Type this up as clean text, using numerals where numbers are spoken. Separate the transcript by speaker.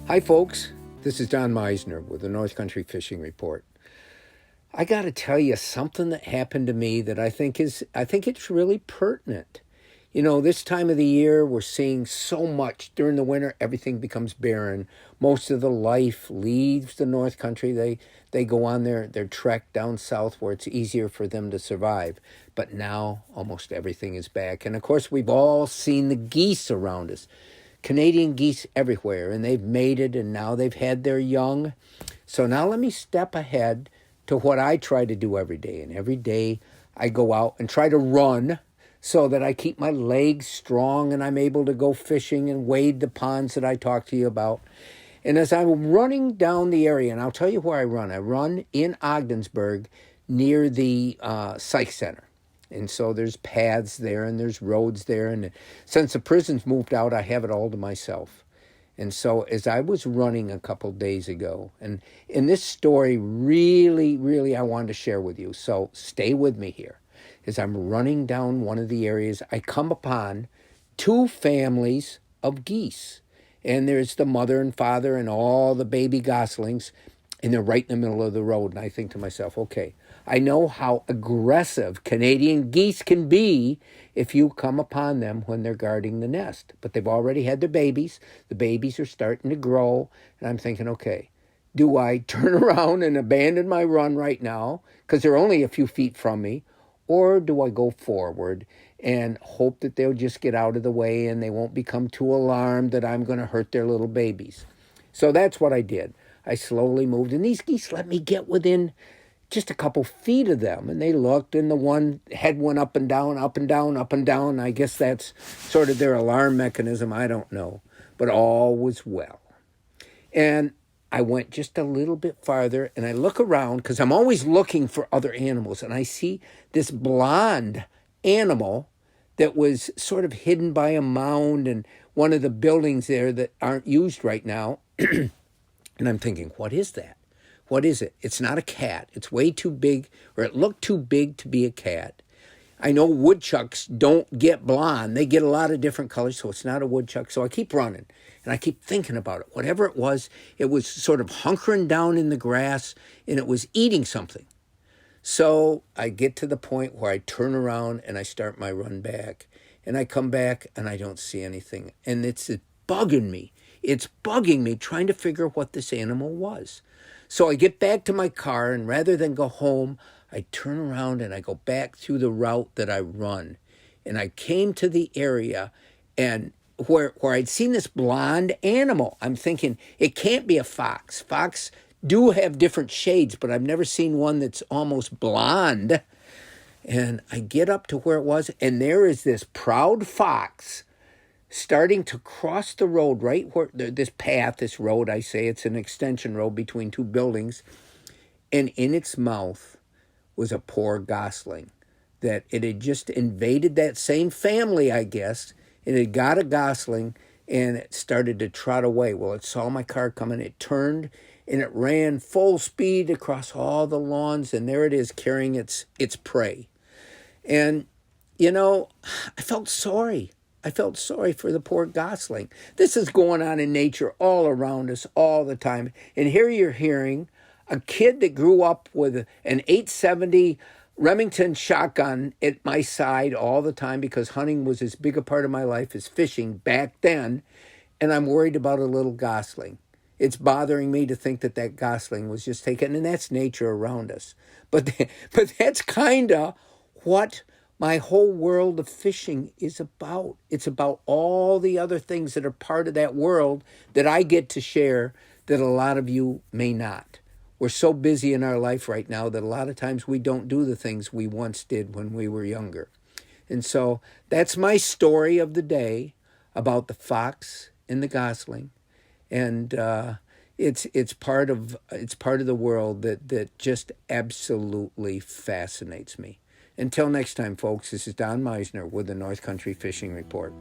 Speaker 1: Hi, folks. This is Don Meisner with the North Country Fishing Report. I got to tell you something that happened to me that I think it's really pertinent. You know, this time of the year, we're seeing so much. During the winter, everything becomes barren. Most of the life leaves the North Country. They go on their trek down south where it's easier for them to survive. But now, almost everything is back. And of course, we've all seen the geese around us. Canadian geese everywhere, and they've mated, and now they've had their young. So now let me step ahead to what I try to do every day. And every day I go out and try to run so that I keep my legs strong and I'm able to go fishing and wade the ponds that I talked to you about. And as I'm running down the area, and I'll tell you where I run in Ogdensburg near the Psych Center. And so there's paths there and there's roads there. And since the prison's moved out, I have it all to myself. And so as I was running a couple days ago, and in this story really I wanted to share with you. So stay with me here. As I'm running down one of the areas, I come upon two families of geese. And there's the mother and father and all the baby goslings. And they're right in the middle of the road. And I think to myself, okay, I know how aggressive Canadian geese can be if you come upon them when they're guarding the nest. But they've already had their babies. The babies are starting to grow. And I'm thinking, okay, do I turn around and abandon my run right now because they're only a few feet from me? Or do I go forward and hope that they'll just get out of the way and they won't become too alarmed that I'm going to hurt their little babies? So that's what I did. I slowly moved, and these geese let me get within just a couple feet of them. And they looked, and the one head went up and down, up and down, up and down. I guess that's sort of their alarm mechanism. I don't know. But all was well. And I went just a little bit farther, and I look around, because I'm always looking for other animals. And I see this blonde animal that was sort of hidden by a mound and one of the buildings there that aren't used right now. And I'm thinking, what is that? What is it? It's not a cat. It's way too big, or it looked too big to be a cat. I know woodchucks don't get blonde. They get a lot of different colors, so it's not a woodchuck. So I keep running, and I keep thinking about it. Whatever it was sort of hunkering down in the grass, and it was eating something. So I get to the point where I turn around, and I start my run back. And I come back, and I don't see anything. And it's bugging me. It's bugging me trying to figure out what this animal was. So I get back to my car, and rather than go home, I turn around and I go back through the route that I run. And I came to the area and where I'd seen this blonde animal. I'm thinking, it can't be a fox. Fox do have different shades, but I've never seen one that's almost blonde. And I get up to where it was, and there is this proud fox starting to cross the road, right where this path, this road, I say it's an extension road between two buildings, and in its mouth was a poor gosling that it had just invaded that same family, I guess. It had got a gosling, and it started to trot away. Well, it saw my car coming, it turned, and it ran full speed across all the lawns, and there it is carrying its prey. And, you know, I felt sorry. I felt sorry for the poor gosling. This is going on in nature all around us all the time. And here you're hearing a kid that grew up with an 870 Remington shotgun at my side all the time because hunting was as big a part of my life as fishing back then. And I'm worried about a little gosling. It's bothering me to think that gosling was just taken, and that's nature around us. But that's kind of what my whole world of fishing is about. It's about all the other things that are part of that world that I get to share that a lot of you may not. We're so busy in our life right now that a lot of times we don't do the things we once did when we were younger. And so that's my story of the day about the fox and the gosling. And it's part of the world that just absolutely fascinates me. Until next time, folks, this is Don Meisner with the North Country Fishing Report.